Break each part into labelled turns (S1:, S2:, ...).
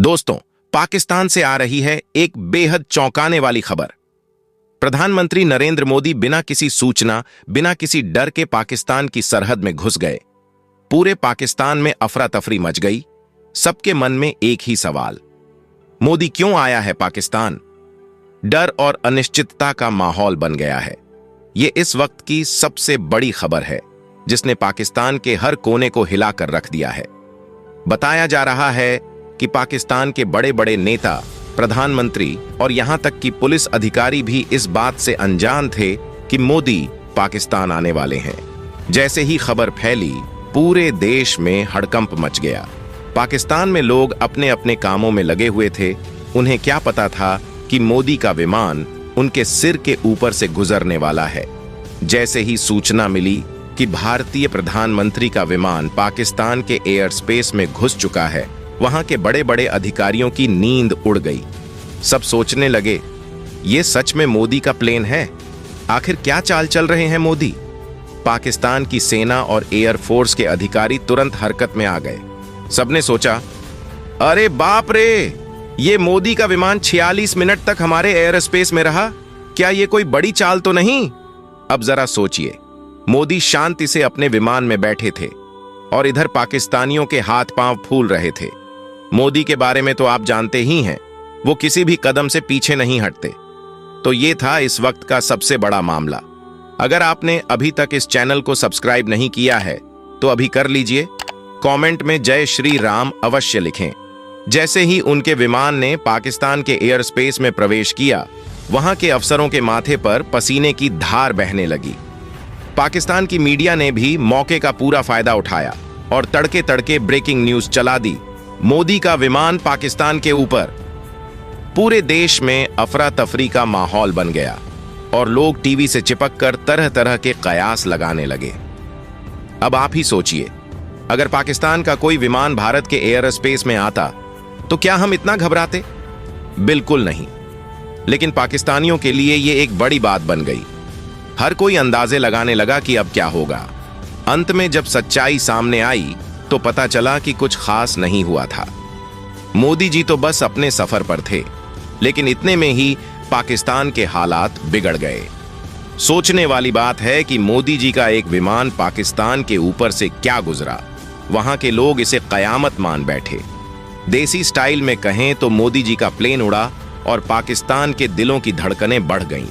S1: दोस्तों, पाकिस्तान से आ रही है एक बेहद चौंकाने वाली खबर। प्रधानमंत्री नरेंद्र मोदी बिना किसी सूचना, बिना किसी डर के पाकिस्तान की सरहद में घुस गए। पूरे पाकिस्तान में अफरा तफरी मच गई। सबके मन में एक ही सवाल, मोदी क्यों आया है पाकिस्तान? डर और अनिश्चितता का माहौल बन गया है। यह इस वक्त की सबसे बड़ी खबर है जिसने पाकिस्तान के हर कोने को हिलाकर रख दिया है। बताया जा रहा है कि पाकिस्तान के बड़े बड़े नेता, प्रधानमंत्री और यहां तक कि पुलिस अधिकारी भी इस बात से अनजान थे कि मोदी पाकिस्तान आने वाले हैं। जैसे ही खबर फैली, पूरे देश में हड़कंप मच गया। पाकिस्तान में लोग अपने अपने कामों में लगे हुए थे। उन्हें क्या पता था कि मोदी का विमान उनके सिर के ऊपर से गुजरने वाला है। जैसे ही सूचना मिली कि भारतीय प्रधानमंत्री का विमान पाकिस्तान के एयर स्पेस में घुस चुका है, वहां के बड़े बड़े अधिकारियों की नींद उड़ गई। सब सोचने लगे, ये सच में मोदी का प्लेन है? आखिर क्या चाल चल रहे हैं मोदी? पाकिस्तान की सेना और एयर फोर्स के अधिकारी तुरंत हरकत में आ गए। सबने सोचा, अरे बाप रे, ये मोदी का विमान 46 मिनट तक हमारे एयर स्पेस में रहा। क्या ये कोई बड़ी चाल तो नहीं? अब जरा सोचिए, मोदी शांति से अपने विमान में बैठे थे और इधर पाकिस्तानियों के हाथ पांव फूल रहे थे। मोदी के बारे में तो आप जानते ही हैं, वो किसी भी कदम से पीछे नहीं हटते। तो ये था इस वक्त का सबसे बड़ा मामला। अगर आपने अभी तक इस चैनल को सब्सक्राइब नहीं किया है तो अभी कर लीजिए। कमेंट में जय श्री राम अवश्य लिखें। जैसे ही उनके विमान ने पाकिस्तान के एयर स्पेस में प्रवेश किया, वहां के अफसरों के माथे पर पसीने की धार बहने लगी। पाकिस्तान की मीडिया ने भी मौके का पूरा फायदा उठाया और तड़के तड़के ब्रेकिंग न्यूज चला दी, मोदी का विमान पाकिस्तान के ऊपर। पूरे देश में अफरा तफरी का माहौल बन गया और लोग टीवी से चिपककर तरह तरह के कयास लगाने लगे। अब आप ही सोचिए, अगर पाकिस्तान का कोई विमान भारत के एयर स्पेस में आता तो क्या हम इतना घबराते? बिल्कुल नहीं। लेकिन पाकिस्तानियों के लिए यह एक बड़ी बात बन गई। हर कोई अंदाजे लगाने लगा कि अब क्या होगा। अंत में जब सच्चाई सामने आई तो पता चला कि कुछ खास नहीं हुआ था। मोदी जी तो बस अपने सफर पर थे, लेकिन इतने में ही पाकिस्तान के हालात बिगड़ गए। सोचने वाली बात है कि मोदी जी का एक विमान पाकिस्तान के ऊपर से क्या गुजरा। वहां के लोग इसे कयामत मान बैठे। देसी स्टाइल में कहें तो मोदी जी का प्लेन उड़ा और पाकिस्तान के दिलों की धड़कनें बढ़ गईं।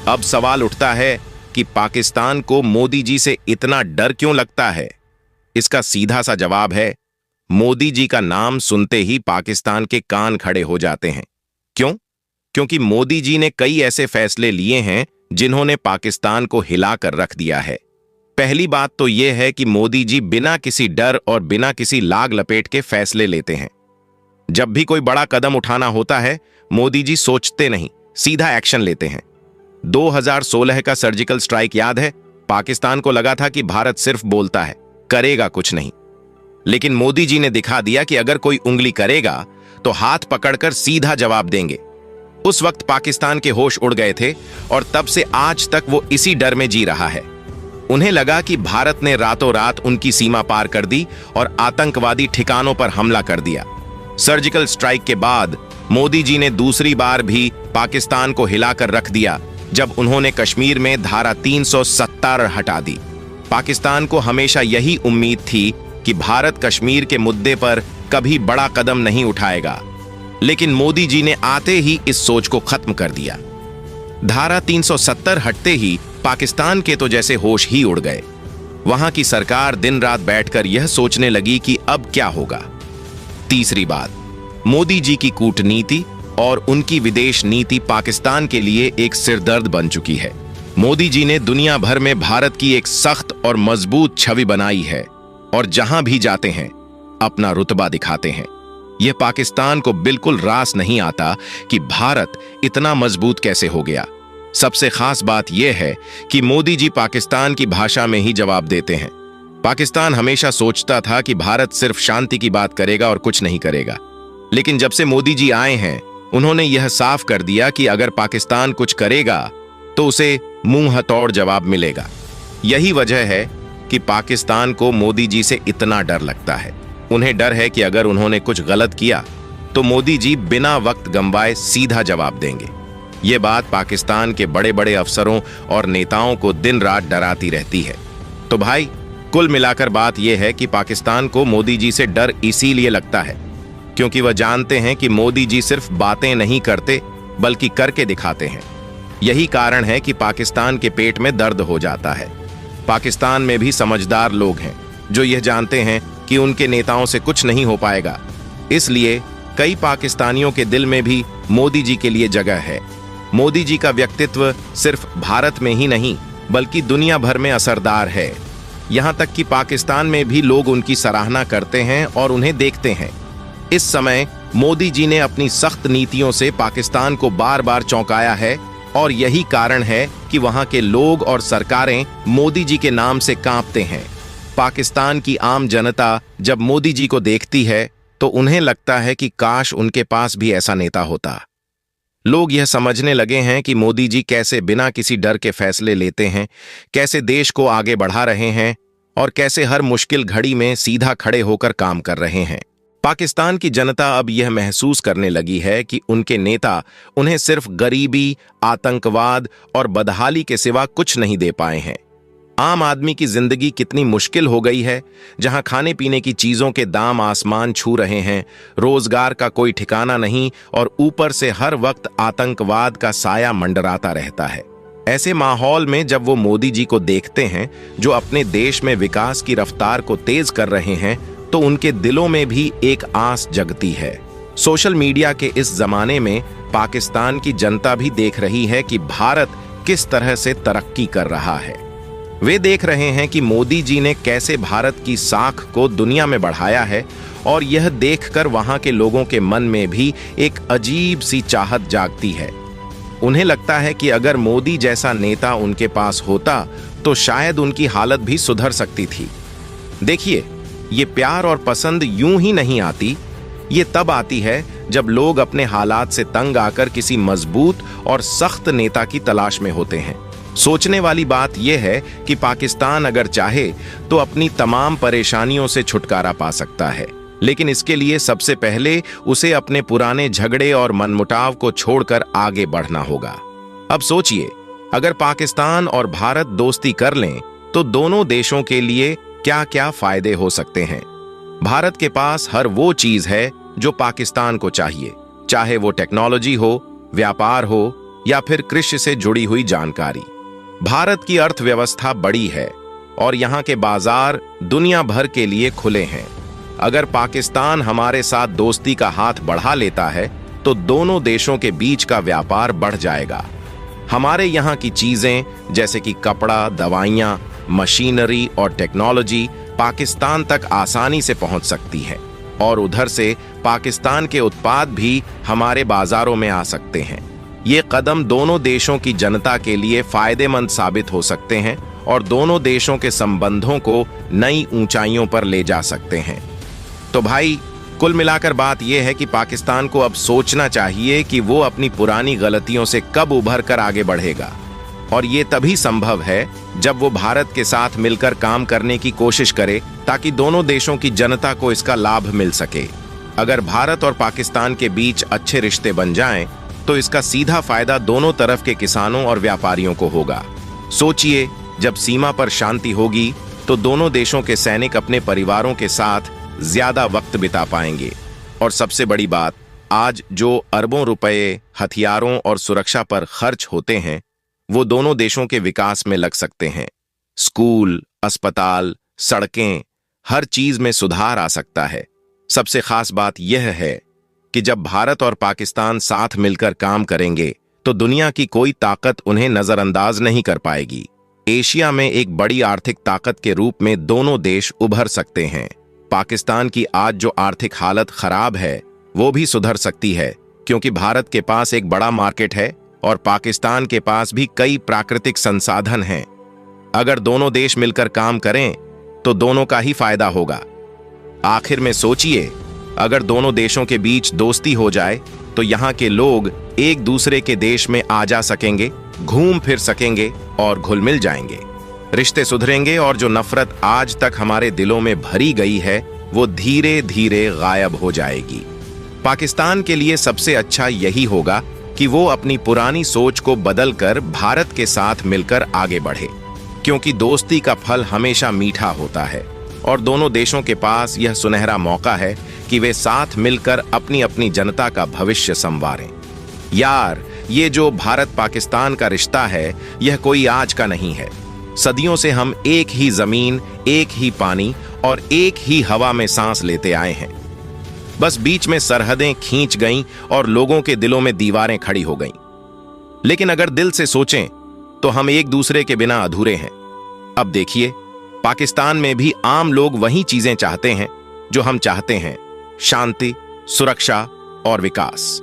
S1: अब सवाल उठता है कि पाकिस्तान को मोदी जी से इतना डर क्यों लगता है? इसका सीधा सा जवाब है, मोदी जी का नाम सुनते ही पाकिस्तान के कान खड़े हो जाते हैं। क्यों? क्योंकि मोदी जी ने कई ऐसे फैसले लिए हैं जिन्होंने पाकिस्तान को हिलाकर रख दिया है। पहली बात तो यह है कि मोदी जी बिना किसी डर और बिना किसी लाग लपेट के फैसले लेते हैं। जब भी कोई बड़ा कदम उठाना होता है, मोदी जी सोचते नहीं, सीधा एक्शन लेते हैं। 2016 का सर्जिकल स्ट्राइक याद है? पाकिस्तान को लगा था कि भारत सिर्फ बोलता है, करेगा कुछ नहीं। लेकिन मोदी जी ने दिखा दिया कि अगर कोई उंगली करेगा तो हाथ पकड़कर सीधा जवाब देंगे। उस वक्त पाकिस्तान के होश उड़ गए थे और तब से आज तक वो इसी डर में जी रहा है। उन्हें लगा कि भारत ने रातों रात उनकी सीमा पार कर दी और आतंकवादी ठिकानों पर हमला कर दिया। सर्जिकल स्ट्राइक के बाद मोदी जी ने दूसरी बार भी पाकिस्तान को हिलाकर रख दिया जब उन्होंने कश्मीर में धारा 370 हटा दी। पाकिस्तान को हमेशा यही उम्मीद थी कि भारत कश्मीर के मुद्दे पर कभी बड़ा कदम नहीं उठाएगा, लेकिन मोदी जी ने आते ही इस सोच को खत्म कर दिया। धारा 370 हटते ही पाकिस्तान के तो जैसे होश ही उड़ गए। वहां की सरकार दिन रात बैठकर यह सोचने लगी कि अब क्या होगा। तीसरी बात, मोदी जी की कूटनीति और उनकी विदेश नीति पाकिस्तान के लिए एक सिरदर्द बन चुकी है। मोदी जी ने दुनिया भर में भारत की एक सख्त और मजबूत छवि बनाई है और जहां भी जाते हैं अपना रुतबा दिखाते हैं। यह पाकिस्तान को बिल्कुल रास नहीं आता कि भारत इतना मजबूत कैसे हो गया। सबसे खास बात यह है कि मोदी जी पाकिस्तान की भाषा में ही जवाब देते हैं। पाकिस्तान हमेशा सोचता था कि भारत सिर्फ शांति की बात करेगा और कुछ नहीं करेगा, लेकिन जब से मोदी जी आए हैं उन्होंने यह साफ कर दिया कि अगर पाकिस्तान कुछ करेगा तो उसे मुंह हथौड़ जवाब मिलेगा। यही वजह है कि पाकिस्तान को मोदी जी से इतना डर लगता है। उन्हें डर है कि अगर उन्होंने कुछ गलत किया तो मोदी जी बिना वक्त गंवाए सीधा जवाब देंगे। ये बात पाकिस्तान के बड़े बड़े अफसरों और नेताओं को दिन रात डराती रहती है। तो भाई, कुल मिलाकर बात यह है कि पाकिस्तान को मोदी जी से डर इसीलिए लगता है क्योंकि वह जानते हैं कि मोदी जी सिर्फ बातें नहीं करते बल्कि करके दिखाते हैं। यही कारण है कि पाकिस्तान के पेट में दर्द हो जाता है। पाकिस्तान में भी समझदार लोग हैं जो यह जानते हैं कि उनके नेताओं से कुछ नहीं हो पाएगा। इसलिए कई पाकिस्तानियों के दिल में भी मोदी जी के लिए जगह है। मोदी जी का व्यक्तित्व सिर्फ भारत में ही नहीं बल्कि दुनिया भर में असरदार है। यहां तक कि पाकिस्तान में भी लोग उनकी सराहना करते हैं और उन्हें देखते हैं। इस समय मोदी जी ने अपनी सख्त नीतियों से पाकिस्तान को बार बार चौंकाया है और यही कारण है कि वहां के लोग और सरकारें मोदी जी के नाम से कांपते हैं। पाकिस्तान की आम जनता जब मोदी जी को देखती है तो उन्हें लगता है कि काश उनके पास भी ऐसा नेता होता। लोग यह समझने लगे हैं कि मोदी जी कैसे बिना किसी डर के फैसले लेते हैं, कैसे देश को आगे बढ़ा रहे हैं और कैसे हर मुश्किल घड़ी में सीधा खड़े होकर काम कर रहे हैं। पाकिस्तान की जनता अब यह महसूस करने लगी है कि उनके नेता उन्हें सिर्फ गरीबी, आतंकवाद और बदहाली के सिवा कुछ नहीं दे पाए हैं। आम आदमी की जिंदगी कितनी मुश्किल हो गई है, जहां खाने पीने की चीजों के दाम आसमान छू रहे हैं, रोजगार का कोई ठिकाना नहीं और ऊपर से हर वक्त आतंकवाद का साया मंडराता रहता है। ऐसे माहौल में जब वो मोदी जी को देखते हैं जो अपने देश में विकास की रफ्तार को तेज कर रहे हैं, तो उनके दिलों में भी एक आस जगती है। सोशल मीडिया के इस जमाने में पाकिस्तान की जनता भी देख रही है कि भारत किस तरह से तरक्की कर रहा है। वे देख रहे हैं कि मोदी जी ने कैसे भारत की साख को दुनिया में बढ़ाया है और यह देखकर वहां के लोगों के मन में भी एक अजीब सी चाहत जागती है। उन्हें लगता है कि अगर मोदी जैसा नेता उनके पास होता तो शायद उनकी हालत भी सुधर सकती थी। देखिए, ये प्यार और पसंद यूं ही नहीं आती, ये तब आती है जब लोग अपने हालात से तंग आकर किसी मजबूत और सख्त नेता की तलाश में होते हैं। सोचने वाली बात यह है कि पाकिस्तान अगर चाहे तो अपनी तमाम परेशानियों से छुटकारा पा सकता है, लेकिन इसके लिए सबसे पहले उसे अपने पुराने झगड़े और मनमुटाव को छोड़कर आगे बढ़ना होगा। अब सोचिए, अगर पाकिस्तान और भारत दोस्ती कर लें तो दोनों देशों के लिए क्या क्या फायदे हो सकते हैं। भारत के पास हर वो चीज है जो पाकिस्तान को चाहिए, चाहे वो टेक्नोलॉजी हो, व्यापार हो या फिर कृषि से जुड़ी हुई जानकारी। भारत की अर्थव्यवस्था बड़ी है और यहाँ के बाजार दुनिया भर के लिए खुले हैं। अगर पाकिस्तान हमारे साथ दोस्ती का हाथ बढ़ा लेता है तो दोनों देशों के बीच का व्यापार बढ़ जाएगा। हमारे यहाँ की चीजें जैसे कि कपड़ा, दवाइयाँ, मशीनरी और टेक्नोलॉजी पाकिस्तान तक आसानी से पहुंच सकती है और उधर से पाकिस्तान के उत्पाद भी हमारे बाजारों में आ सकते हैं। ये कदम दोनों देशों की जनता के लिए फायदेमंद साबित हो सकते हैं और दोनों देशों के संबंधों को नई ऊंचाइयों पर ले जा सकते हैं। तो भाई, कुल मिलाकर बात यह है कि पाकिस्तान को अब सोचना चाहिए कि वो अपनी पुरानी गलतियों से कब उभर कर आगे बढ़ेगा, और ये तभी संभव है जब वो भारत के साथ मिलकर काम करने की कोशिश करे ताकि दोनों देशों की जनता को इसका लाभ मिल सके। अगर भारत और पाकिस्तान के बीच अच्छे रिश्ते बन जाएं, तो इसका सीधा फायदा दोनों तरफ के किसानों और व्यापारियों को होगा। सोचिए, जब सीमा पर शांति होगी तो दोनों देशों के सैनिक अपने परिवारों के साथ ज्यादा वक्त बिता पाएंगे। और सबसे बड़ी बात, आज जो अरबों रुपए हथियारों और सुरक्षा पर खर्च होते हैं वो दोनों देशों के विकास में लग सकते हैं। स्कूल, अस्पताल, सड़कें, हर चीज में सुधार आ सकता है। सबसे खास बात यह है कि जब भारत और पाकिस्तान साथ मिलकर काम करेंगे तो दुनिया की कोई ताकत उन्हें नजरअंदाज नहीं कर पाएगी। एशिया में एक बड़ी आर्थिक ताकत के रूप में दोनों देश उभर सकते हैं। पाकिस्तान की आज जो आर्थिक हालत खराब है वो भी सुधर सकती है, क्योंकि भारत के पास एक बड़ा मार्केट है और पाकिस्तान के पास भी कई प्राकृतिक संसाधन हैं। अगर दोनों देश मिलकर काम करें तो दोनों का ही फायदा होगा। आखिर में सोचिए, अगर दोनों देशों के बीच दोस्ती हो जाए तो यहाँ के लोग एक दूसरे के देश में आ जा सकेंगे, घूम फिर सकेंगे और घुल मिल जाएंगे। रिश्ते सुधरेंगे और जो नफरत आज तक हमारे दिलों में भरी गई है वो धीरे धीरे गायब हो जाएगी। पाकिस्तान के लिए सबसे अच्छा यही होगा कि वो अपनी पुरानी सोच को बदलकर भारत के साथ मिलकर आगे बढ़े, क्योंकि दोस्ती का फल हमेशा मीठा होता है और दोनों देशों के पास यह सुनहरा मौका है कि वे साथ मिलकर अपनी अपनी जनता का भविष्य संवारें। यार, ये जो भारत पाकिस्तान का रिश्ता है, यह कोई आज का नहीं है। सदियों से हम एक ही जमीन, एक ही पानी और एक ही हवा में सांस लेते आए हैं। बस बीच में सरहदें खींच गईं और लोगों के दिलों में दीवारें खड़ी हो गईं। लेकिन अगर दिल से सोचें तो हम एक दूसरे के बिना अधूरे हैं। अब देखिए, पाकिस्तान में भी आम लोग वही चीजें चाहते हैं जो हम चाहते हैं, शांति, सुरक्षा और विकास।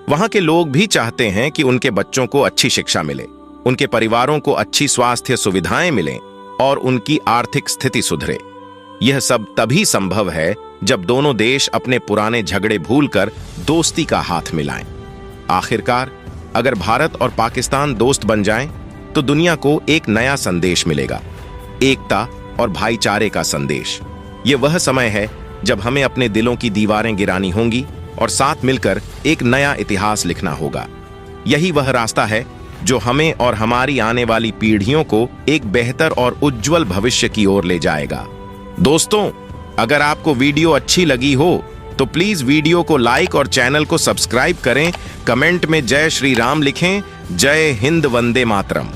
S1: वहां के लोग भी चाहते हैं कि उनके बच्चों को अच्छी शिक्षा मिले, उनके परिवारों को अच्छी स्वास्थ्य सुविधाएं मिलें और उनकी आर्थिक स्थिति सुधरे। यह सब तभी संभव है जब दोनों देश अपने पुराने झगड़े भूलकर दोस्ती का हाथ मिलाएं। आखिरकार, अगर भारत और पाकिस्तान दोस्त बन जाएं, तो दुनिया को एक नया संदेश मिलेगा, एकता और भाईचारे का संदेश। यह वह समय है जब हमें अपने दिलों की दीवारें गिरानी होंगी और साथ मिलकर एक नया इतिहास लिखना होगा। यही वह रास्ता है जो हमें और हमारी आने वाली पीढ़ियों को एक बेहतर और उज्जवल भविष्य की ओर ले जाएगा। दोस्तों, अगर आपको वीडियो अच्छी लगी हो तो प्लीज वीडियो को लाइक और चैनल को सब्सक्राइब करें। कमेंट में जय श्री राम लिखें। जय हिंद, वंदे मातरम।